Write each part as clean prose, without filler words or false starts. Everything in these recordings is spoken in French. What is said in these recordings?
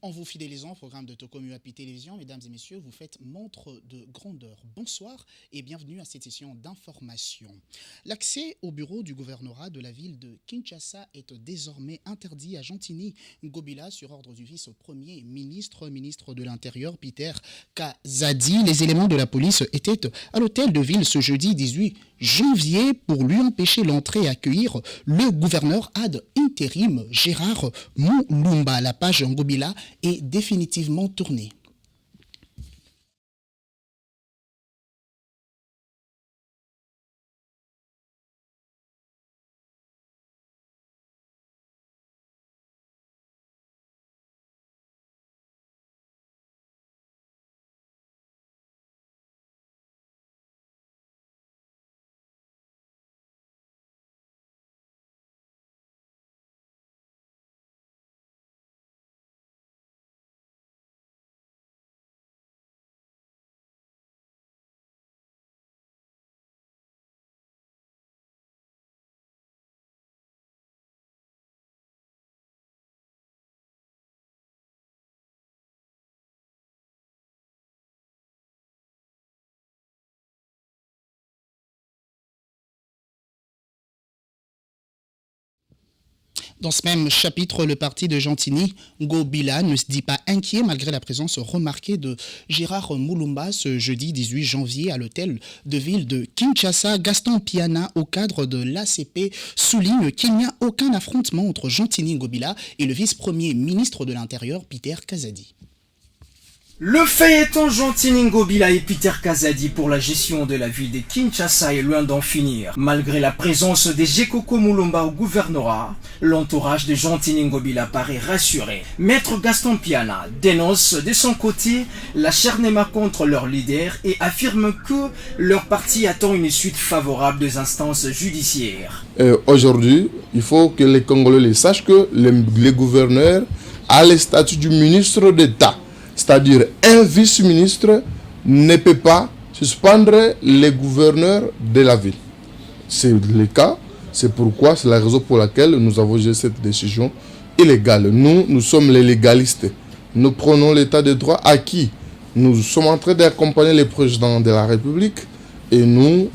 En vous fidélisant au programme de Tokomu Happy Télévision, mesdames et messieurs, vous faites montre de grandeur. Bonsoir et bienvenue à cette session d'information. L'accès au bureau du gouvernorat de la ville de Kinshasa est désormais interdit à Gentini Ngobila sur ordre du vice-premier ministre de l'Intérieur, Peter Kazadi. Les éléments de la police étaient à l'hôtel de ville ce jeudi 18 janvier pour lui empêcher l'entrée et accueillir le gouverneur ad intérim Gérard Moulumba. La page Ngobila est définitivement tournée. Dans ce même chapitre, le parti de Gentini Ngobila ne se dit pas inquiet malgré la présence remarquée de Gérard Moulumba ce jeudi 18 janvier à l'hôtel de ville de Kinshasa. Gaston Piana, au cadre de l'ACP, souligne qu'il n'y a aucun affrontement entre Gentini Ngobila et le vice-premier ministre de l'Intérieur, Peter Kazadi. Le feuilleton Gentini Ngobila et Peter Kazadi pour la gestion de la ville de Kinshasa est loin d'en finir. Malgré la présence des Gekoko Moulumba au gouvernorat, l'entourage de Gentini Ngobila paraît rassuré. Maître Gaston Piana dénonce de son côté l'acharnement contre leur leader et affirme que leur parti attend une suite favorable des instances judiciaires. Aujourd'hui, il faut que les Congolais les sachent que les gouverneurs ont le statut du ministre d'État. C'est-à-dire un vice-ministre ne peut pas suspendre les gouverneurs de la ville. C'est le cas, c'est la raison pour laquelle nous avons fait cette décision illégale. Nous sommes les légalistes. Nous prenons l'état de droit acquis. Nous sommes en train d'accompagner le président de la République et nous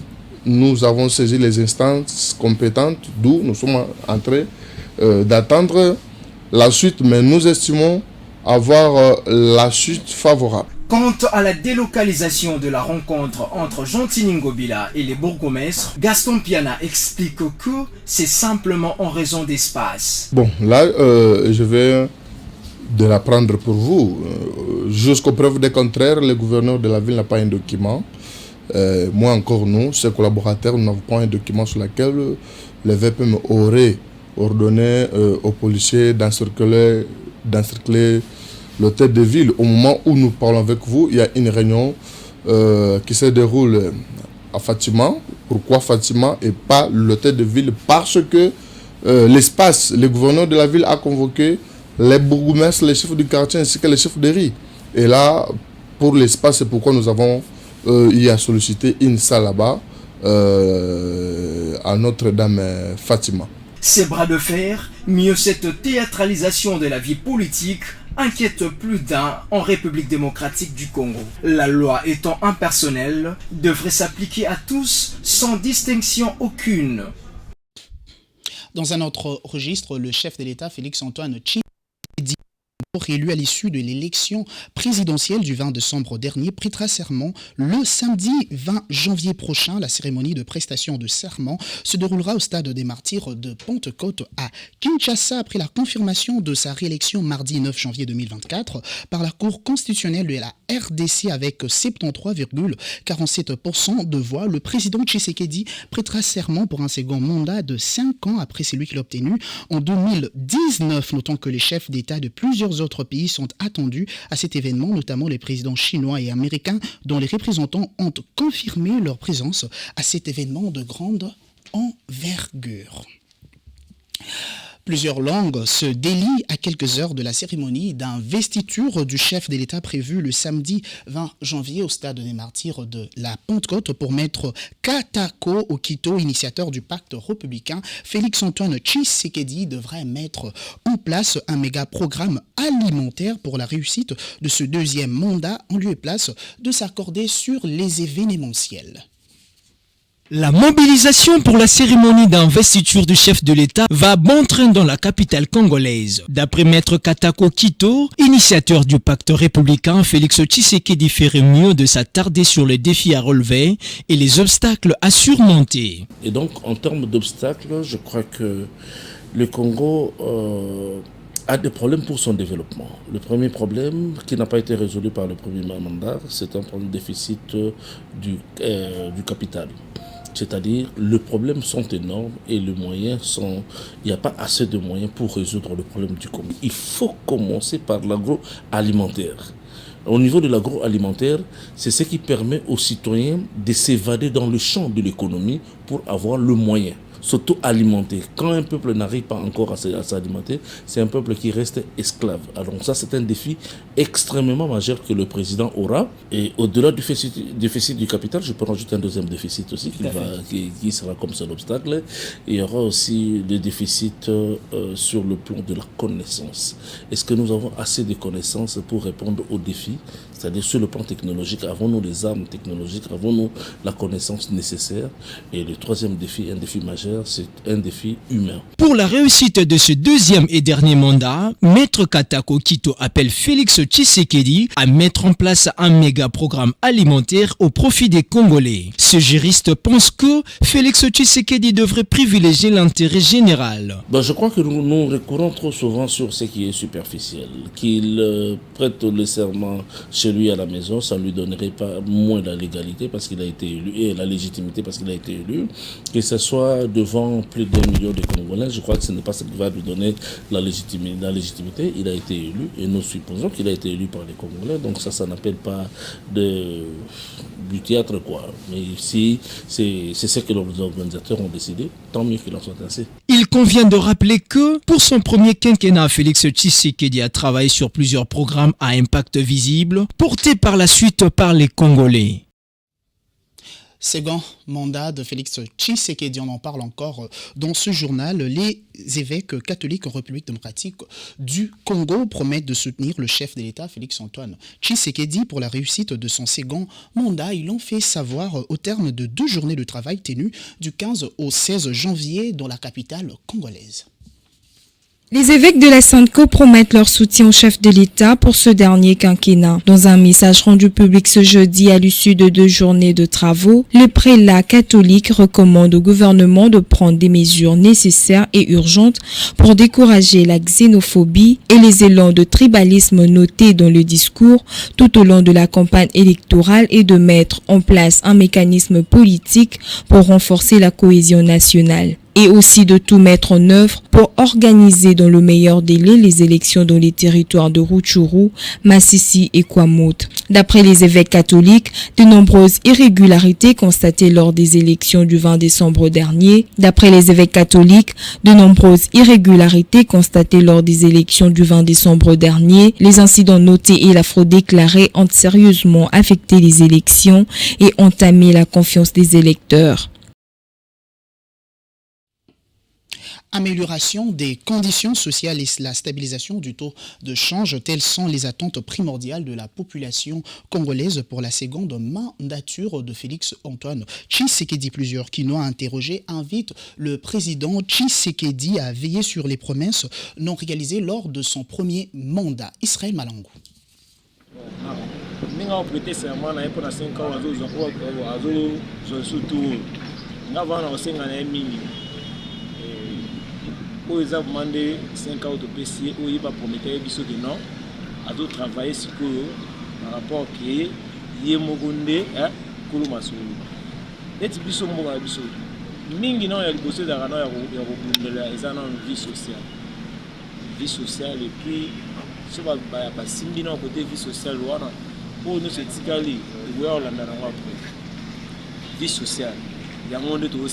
avons saisi les instances compétentes, d'où nous sommes en train d'attendre la suite, mais nous estimons avoir la suite favorable. Quant à la délocalisation de la rencontre entre Gentini Ngobila et les bourgmestres, Gaston Piana explique que c'est simplement en raison d'espace. Bon, là, je vais de la prendre pour vous. Jusqu'aux preuves du contraire, le gouverneur de la ville n'a pas un document. Moi encore, nous, ses collaborateurs, nous n'avons pas un document sur lequel le VPM aurait ordonné aux policiers d'encercler l'hôtel de ville. Au moment où nous parlons avec vous, il y a une réunion qui se déroule à Fatima. Pourquoi Fatima et pas l'hôtel de ville? Parce que l'espace, le gouverneur de la ville a convoqué les bourgmestres, les chefs du quartier ainsi que les chefs de riz. Et là, pour l'espace, c'est pourquoi nous avons sollicité une salle là-bas à Notre-Dame Fatima. Ces bras de fer, mieux cette théâtralisation de la vie politique, inquiète plus d'un en République démocratique du Congo. La loi étant impersonnelle, devrait s'appliquer à tous sans distinction aucune. Dans un autre registre, le chef de l'État, Félix-Antoine Tshisekedi, réélu à l'issue de l'élection présidentielle du 20 décembre dernier, prêtera serment le samedi 20 janvier prochain. La cérémonie de prestation de serment se déroulera au stade des Martyrs de Pentecôte à Kinshasa après la confirmation de sa réélection mardi 9 janvier 2024 par la Cour constitutionnelle de la RDC avec 73,47% de voix. Le président Tshisekedi prêtera serment pour un second mandat de 5 ans après celui qu'il a obtenu en 2019. Notons que les chefs d'État de plusieurs autres pays sont attendus à cet événement, notamment les présidents chinois et américains, dont les représentants ont confirmé leur présence à cet événement de grande envergure. Plusieurs langues se délient à quelques heures de la cérémonie d'investiture du chef de l'État prévue le samedi 20 janvier au stade des Martyrs de la Pentecôte pour mettre Katako Okito, initiateur du pacte républicain. Félix-Antoine Tshisekedi devrait mettre en place un méga programme alimentaire pour la réussite de ce deuxième mandat en lieu et place de s'accorder sur les événementiels. La mobilisation pour la cérémonie d'investiture du chef de l'État va bon train dans la capitale congolaise. D'après Maître Katako Okito, initiateur du pacte républicain, Félix Tshisekedi ferait mieux de s'attarder sur les défis à relever et les obstacles à surmonter. Et donc, en termes d'obstacles, je crois que le Congo a des problèmes pour son développement. Le premier problème, qui n'a pas été résolu par le premier mandat, c'est un problème de déficit du capital. C'est-à-dire, les problèmes sont énormes et les moyens sont... Il n'y a pas assez de moyens pour résoudre le problème du Congo. Il faut commencer par l'agroalimentaire. Au niveau de l'agroalimentaire, c'est ce qui permet aux citoyens de s'évader dans le champ de l'économie pour avoir le moyen. S'auto-alimenter. Quand un peuple n'arrive pas encore à s'alimenter, c'est un peuple qui reste esclave. Alors ça, c'est un défi extrêmement majeur que le président aura. Et au-delà du déficit du capital, je peux rajouter un deuxième déficit aussi qui sera comme seul obstacle. Il y aura aussi le déficit sur le plan de la connaissance. Est-ce que nous avons assez de connaissances pour répondre aux défis? C'est-à-dire sur le plan technologique, avons-nous les armes technologiques, avons-nous la connaissance nécessaire? Et le troisième défi, un défi majeur, c'est un défi humain. Pour la réussite de ce deuxième et dernier mandat, Maître Katako Okito appelle Félix Tshisekedi à mettre en place un méga programme alimentaire au profit des Congolais. Ce juriste pense que Félix Tshisekedi devrait privilégier l'intérêt général. Je crois que nous recourons trop souvent sur ce qui est superficiel. Qu'il prête le serment chez lui à la maison, ça ne lui donnerait pas moins la légalité parce qu'il a été élu et la légitimité parce qu'il a été élu. Que ce soit devant plus d'1 million de Congolais, je crois que ce n'est pas ce qui va lui donner la légitimité. Il a été élu et nous supposons qu'il a été élu par les Congolais. Donc ça n'appelle pas du théâtre quoi. Mais si c'est ce que les organisateurs ont décidé, tant mieux qu'il en soit ainsi. Il convient de rappeler que pour son premier quinquennat, Félix Tshisekedi a travaillé sur plusieurs programmes à impact visible, portés par la suite par les Congolais. Second mandat de Félix Tshisekedi, on en parle encore dans ce journal. Les évêques catholiques en République démocratique du Congo promettent de soutenir le chef de l'État, Félix-Antoine Tshisekedi, pour la réussite de son second mandat. Ils l'ont fait savoir au terme de 2 journées de travail tenues du 15 au 16 janvier dans la capitale congolaise. Les évêques de la Sainte-Co promettent leur soutien au chef de l'État pour ce dernier quinquennat. Dans un message rendu public ce jeudi à l'issue de 2 journées de travaux, le prélat catholique recommande au gouvernement de prendre des mesures nécessaires et urgentes pour décourager la xénophobie et les élans de tribalisme notés dans le discours tout au long de la campagne électorale et de mettre en place un mécanisme politique pour renforcer la cohésion nationale. Et aussi de tout mettre en œuvre pour organiser dans le meilleur délai les élections dans les territoires de Rutshuru, Masisi et Kwamout. D'après les évêques catholiques, de nombreuses irrégularités constatées lors des élections du 20 décembre dernier. D'après les évêques catholiques, de nombreuses irrégularités constatées lors des élections du 20 décembre dernier. Les incidents notés et la fraude déclarée ont sérieusement affecté les élections et entamé la confiance des électeurs. Amélioration des conditions sociales et la stabilisation du taux de change, telles sont les attentes primordiales de la population congolaise pour la seconde mandature de Félix-Antoine Tshisekedi. Plusieurs qui l'ont interrogé invitent le président Tshisekedi à veiller sur les promesses non réalisées lors de son premier mandat. Israël Malangou. Ils ont demandé 5 ans de PC, où il va promettre que non, à d'autres travailler sur par rapport à qui il est mogondé, Kouloumassou. Et puis, ils sont mingi non, il y a bossé dans la vie sociale. Vie sociale, et puis, si on va passer côté vie sociale, pour nous, c'est Tigali, le voir l'année après. Vie sociale. Il y a un monde de donc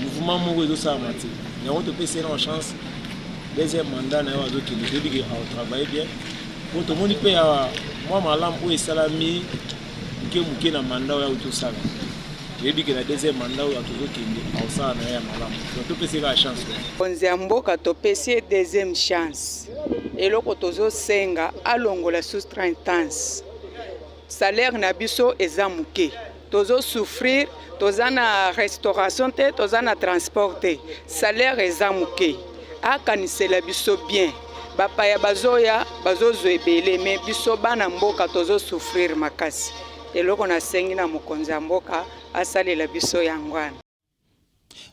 mouvement moko ezosalama te yango topeseli na chance deuxième mandat na ye azokende toyebi ke aotravaille bien po tomoni mpe ya mwa malamu oyo esalami moke na mandat oyo autosala toyebi ke na deuxième mandat oyo atozokende aosala na ye ya malamu donc topeseli ya chance konzi ya mboka topesi deuxième chance eloko tozosenga alongola sous-traitance salaire na biso eza moke tozosouffrir toza na restauration te toza na transport te salaire eza moke akanisela biso bien bapaya bazoya bazozwa ebele me biso bana mboka tozosouffrir makasi eloko nasengi na mokonzi ya mboka asalela biso yangwana.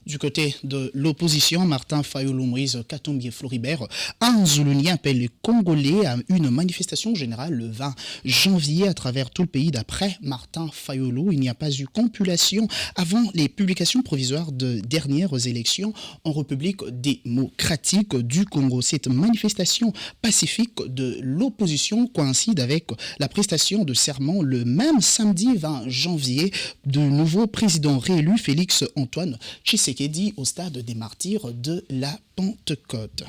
Du côté de l'opposition, Martin Fayulu, Moïse Katumbi et Floribert, un Zoulunien appelle les Congolais à une manifestation générale le 20 janvier à travers tout le pays. D'après Martin Fayulu, il n'y a pas eu compilation avant les publications provisoires de dernières élections en République démocratique du Congo. Cette manifestation pacifique de l'opposition coïncide avec la prestation de serment le même samedi 20 janvier du nouveau président réélu Félix Antoine Tshisekedi au stade des martyrs de la Pentecôte.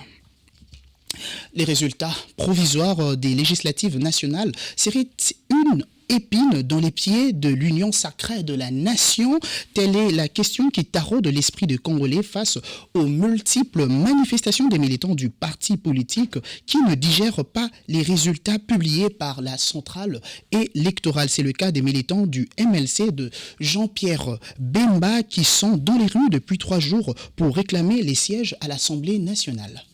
Les résultats provisoires des législatives nationales seraient une épine dans les pieds de l'union sacrée de la nation. Telle est la question qui taraude l'esprit des Congolais face aux multiples manifestations des militants du parti politique qui ne digèrent pas les résultats publiés par la centrale électorale. C'est le cas des militants du MLC de Jean-Pierre Bemba qui sont dans les rues depuis 3 jours pour réclamer les sièges à l'Assemblée nationale.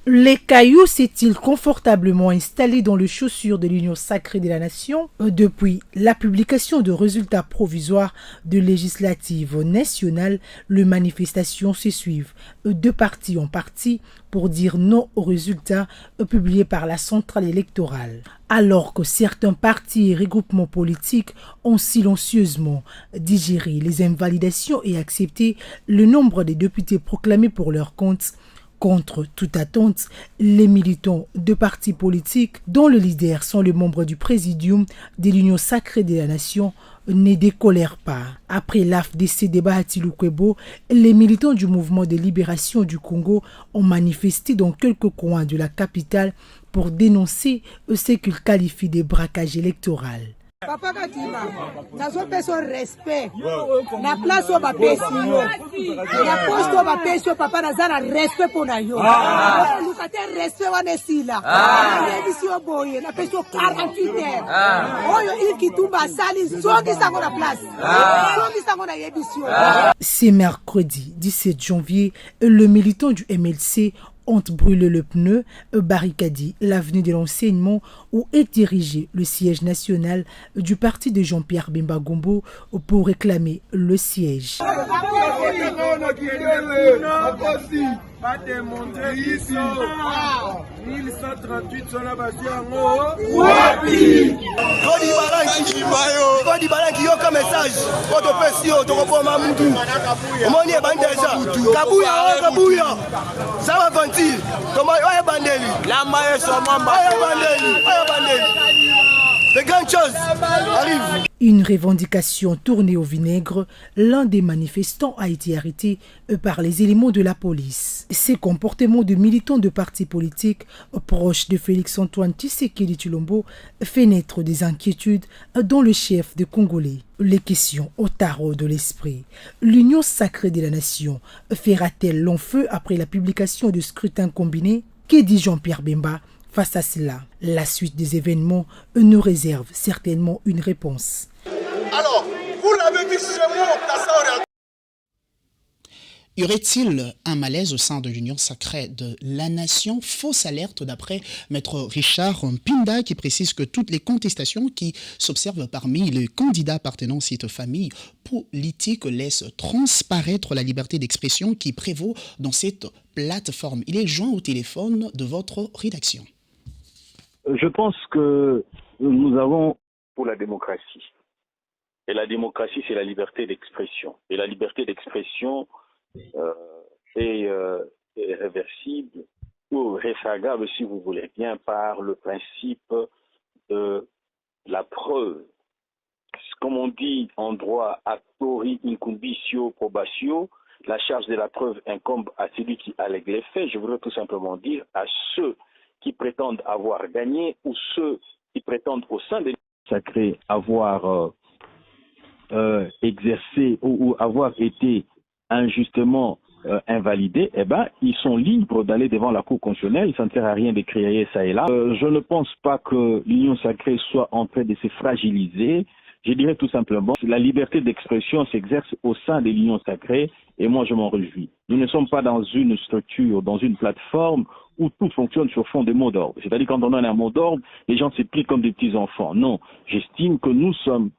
Les cailloux s'est-il confortablement installé dans les chaussures de l'Union sacrée de la nation depuis la publication de résultats provisoires de législatives nationales. Les manifestations se suivent de parti en parti pour dire non aux résultats publiés par la centrale électorale. Alors que certains partis et regroupements politiques ont silencieusement digéré les invalidations et accepté le nombre de députés proclamés pour leur compte. Contre toute attente, les militants de partis politiques dont les leaders sont les membres du présidium de l'Union sacrée de la nation ne décolèrent pas. Après l'AFDC débat à Tilukwebo, les militants du mouvement de libération du Congo ont manifesté dans quelques coins de la capitale pour dénoncer ce qu'ils qualifient de braquage électoral. Papa Katima, nazo peso respect. Na place au bapesi yo. Na poste au bapesi yo papa na zana respect pour na yo. Lukate respect wana sila. Na bisi yo boye na peso 48 heures. Oyo iki tumba sali zongi sango na place. Zongi sango na yebisi yo. C'est mercredi 17 janvier, le militant du MLC ont brûlé le pneu, barricadé l'avenue de l'enseignement où est dirigé le siège national du parti de Jean-Pierre Bemba Gombo pour réclamer le siège. Pas démontrer ici. 1138 sur la base Kodi balanki yo ka message oto pesi yo to ko ma mutu omoni e bandeja kabuya sawa ventile tomo oye bandeli la maye so mamba oye bandeli de grandes choses arrivent. Une revendication tournée au vinaigre, l'un des manifestants a été arrêté par les éléments de la police. Ces comportements de militants de partis politiques proches de Félix Antoine Tshisekedi Tshilombo fait naître des inquiétudes dans le chef de Congolais. Les questions au tarot de l'esprit. L'Union sacrée de la nation fera-t-elle long feu après la publication du scrutin combiné? Que dit Jean-Pierre Bemba? Face à cela, la suite des événements nous réserve certainement une réponse. Alors, vous l'avez dit chez moi, Y aurait-il un malaise au sein de l'Union sacrée de la nation? Fausse alerte d'après Maître Richard Mpinda qui précise que toutes les contestations qui s'observent parmi les candidats appartenant à cette famille politique laissent transparaître la liberté d'expression qui prévaut dans cette plateforme. Il est joint au téléphone de votre rédaction. Je pense que nous avons pour la démocratie. Et la démocratie, c'est la liberté d'expression. Et la liberté d'expression est réversible ou réfragable, si vous voulez bien, par le principe de la preuve. Comme on dit en droit, actori incumbitio probatio, la charge de la preuve incombe à celui qui allègue les faits. Je voudrais tout simplement dire à ceux qui prétendent avoir gagné ou ceux qui prétendent au sein des sacrés avoir exercé ou avoir été injustement invalidés, eh ben, ils sont libres d'aller devant la Cour constitutionnelle. Ça ne sert à rien de crier ça et là. Je ne pense pas que l'union sacrée soit en train de se fragiliser. Je dirais tout simplement que la liberté d'expression s'exerce au sein de l'union sacrée et moi je m'en réjouis. Nous ne sommes pas dans une structure, dans une plateforme où tout fonctionne sur fond de mots d'ordre. C'est-à-dire quand on donne un mot d'ordre, les gens se plient comme des petits enfants. Non, j'estime que nous sommes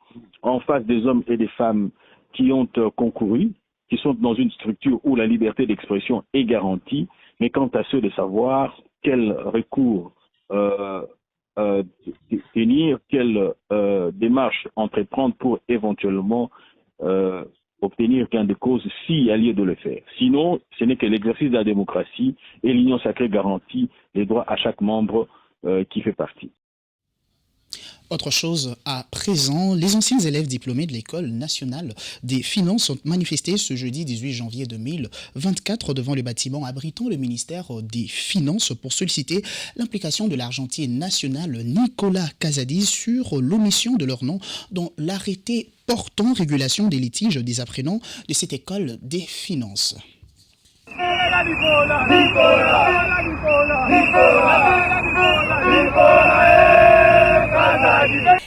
en face des hommes et des femmes qui ont concouru, qui sont dans une structure où la liberté d'expression est garantie, mais quant à ceux de savoir quel recours tenir, quelle démarche entreprendre pour éventuellement obtenir gain de cause s'il y a lieu de le faire. Sinon, ce n'est que l'exercice de la démocratie et l'union sacrée garantit les droits à chaque membre qui fait partie. Autre chose, à présent, les anciens élèves diplômés de l'École nationale des finances ont manifesté ce jeudi 18 janvier 2024 devant le bâtiment abritant le ministère des Finances pour solliciter l'implication de l'argentier national Nicolas Casadi sur l'omission de leur nom dans l'arrêté portant régulation des litiges des apprenants de cette École des Finances.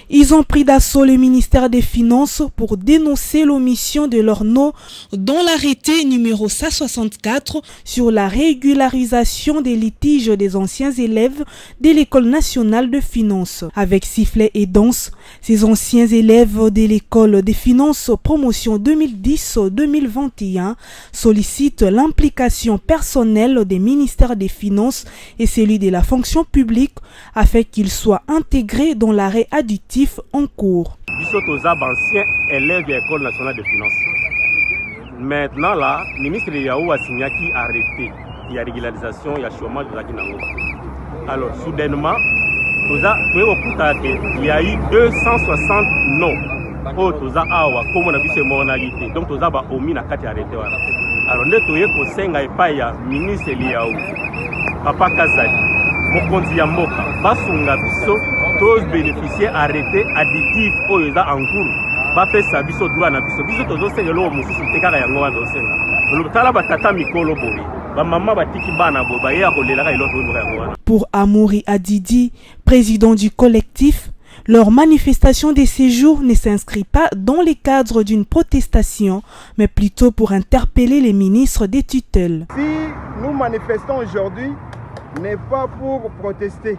Ils ont pris d'assaut le ministère des Finances pour dénoncer l'omission de leur nom dans l'arrêté numéro 164 sur la régularisation des litiges des anciens élèves de l'École nationale de finances. Avec sifflet et danse, ces anciens élèves de l'École des finances promotion 2010-2021 sollicitent l'implication personnelle des ministères des Finances et celui de la fonction publique afin qu'ils soient intégrés dans l'arrêt additif en cours. Nous sommes anciens élèves de l'École nationale de finances. Maintenant, là, le ministre Yaou a signé qui a arrêté la régularisation et le chômage de la Guinée. Alors, soudainement, il y a eu 260 noms. Donc, nous avons omis la carte arrêtée. Alors, nous avons fait le ministre Yaou, Papa Kazadi, Mokonzi Yamoka, Basunga Biso, tous bénéficiaires arrêtés additifs au en cours. Va faire ça, biso droit na biso. Biso tozo senga lo mususu tekaka yango wa dosenga. Lo tala batata mikolo boye. Ba mama batiki bana bo ba ya kolela ka iloto ndo yango. Pour Amouri Adidi, président du collectif, leur manifestation de séjour ne s'inscrit pas dans les cadres d'une protestation, mais plutôt pour interpeller les ministres des tutelles. Si nous manifestons aujourd'hui, n'est pas pour protester,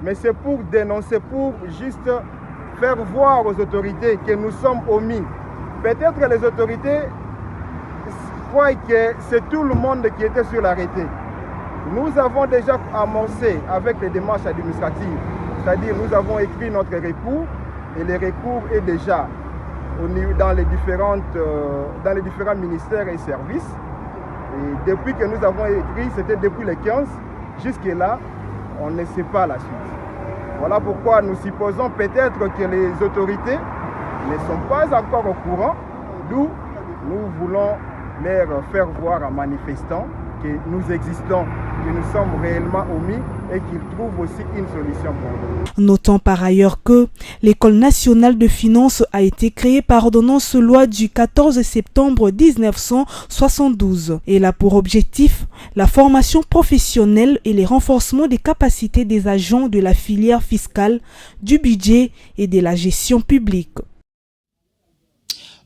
mais c'est pour dénoncer, pour juste faire voir aux autorités que nous sommes omis. Peut-être que les autorités croient que c'est tout le monde qui était sur l'arrêté. Nous avons déjà amorcé avec les démarches administratives, c'est-à-dire nous avons écrit notre recours et le recours est déjà dans les différents ministères et services. Et depuis que nous avons écrit, c'était depuis le 15, jusque-là, on ne sait pas la suite. Voilà pourquoi nous supposons peut-être que les autorités ne sont pas encore au courant, d'où nous voulons leur faire voir en manifestant que nous existons, que nous sommes réellement omis et qu'ils trouvent aussi une solution pour nous. Notons par ailleurs que l'École nationale de finances a été créée par ordonnance loi du 14 septembre 1972. Elle a pour objectif la formation professionnelle et le renforcement des capacités des agents de la filière fiscale, du budget et de la gestion publique.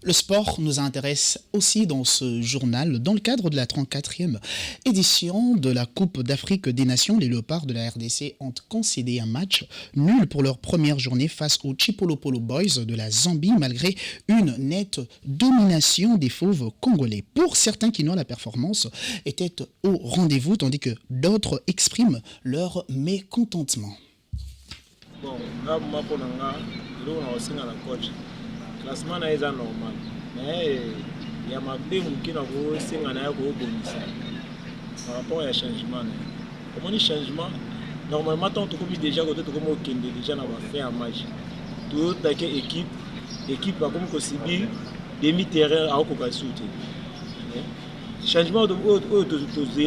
Le sport nous intéresse aussi dans ce journal. Dans le cadre de la 34e édition de la Coupe d'Afrique des Nations, les Léopards de la RDC ont concédé un match nul pour leur première journée face aux Chipolopolo Boys de la Zambie, malgré une nette domination des fauves congolais. Pour certains Quinois, la performance était au rendez-vous, tandis que d'autres expriment leur mécontentement. Classement est normal, mais il y a ma fille qui n'a pas eu de par rapport à changement. Comment le changement, normalement, tant que nous déjà côté comme au Kende déjà n'a pas fait un match. Tout avec équipe comme que Sibi demi-terrain à Okokasuti. Changement de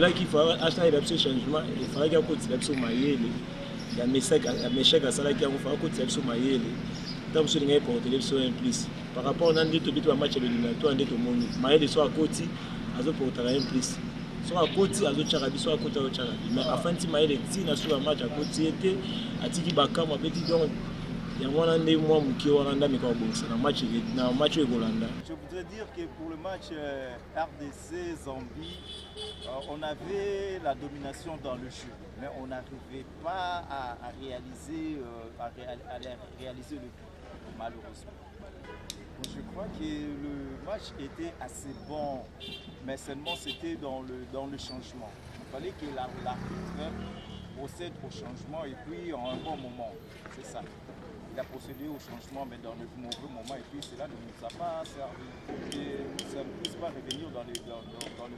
là qu'il faut acheter un changement, il faudrait qu'il y ait un côté de Mayele. Il y a un message à ça qui a un côté de Mayele. Tant que vous avez porté les choses implices. Par rapport à un match éliminatoire, un monde, Mayele soit à côté, à ce porter implice. Soit à côté, à ce charabi, soit à côté à charabi. Mais afin de Mayele, si on a sur un match à côté, à Tiki Bakam, à Petit Don. Il y a un des mois qui ont un match Golanda. Je voudrais dire que pour le match RDC Zambie, on avait la domination dans le jeu, mais on n'arrivait pas à réaliser le but, malheureusement. Je crois que le match était assez bon, mais seulement c'était dans le changement. Il fallait que l'arbitre procède au changement et puis en un bon moment, c'est ça. Il a procédé au changement, mais dans le mauvais moment, et puis cela ne nous a pas servi. Et ça ne puisse pas revenir dans le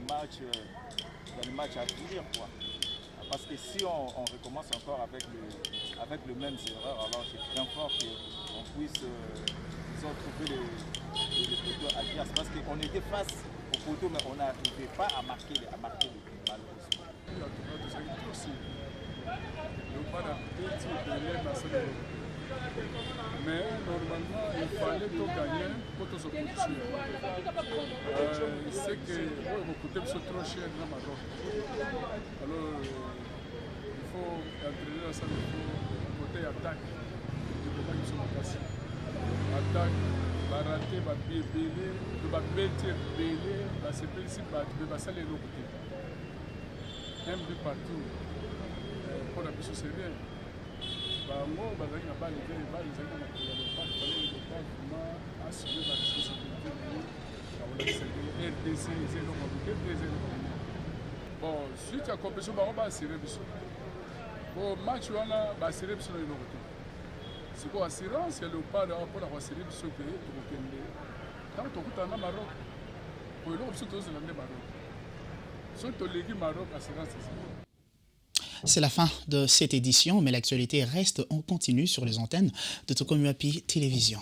match à venir, quoi. Parce que si on recommence encore avec le même erreur, alors je crains fort qu'on puisse trouver les poteaux adverses. Parce qu'on était face au poteau, mais on n'arrivait pas à marquer le but, malheureusement. Mais normalement, il fallait tout gagner pour toute opposition. C'est que le côté est trop cher dans Maroc. Alors, il faut entraîner ça, il faut côté attaque. Attaque, va rater, va belé, va bêter, belé, va se placer, va saler l'autre côté. Un but partout. Pour la mission, c'est bien. Moi, je vais pas les bon, suite à la compétition, on va assurer le bon match, on va assurer le c'est quoi assurance? Il y a le pas pour la assurer le pays pour que tant que tu as Maroc, pour l'autre, c'est tous les Maroc. Surtout les Maroc, assurance, C'est la fin de cette édition, mais l'actualité reste en continu sur les antennes de Tokomuapi Télévision.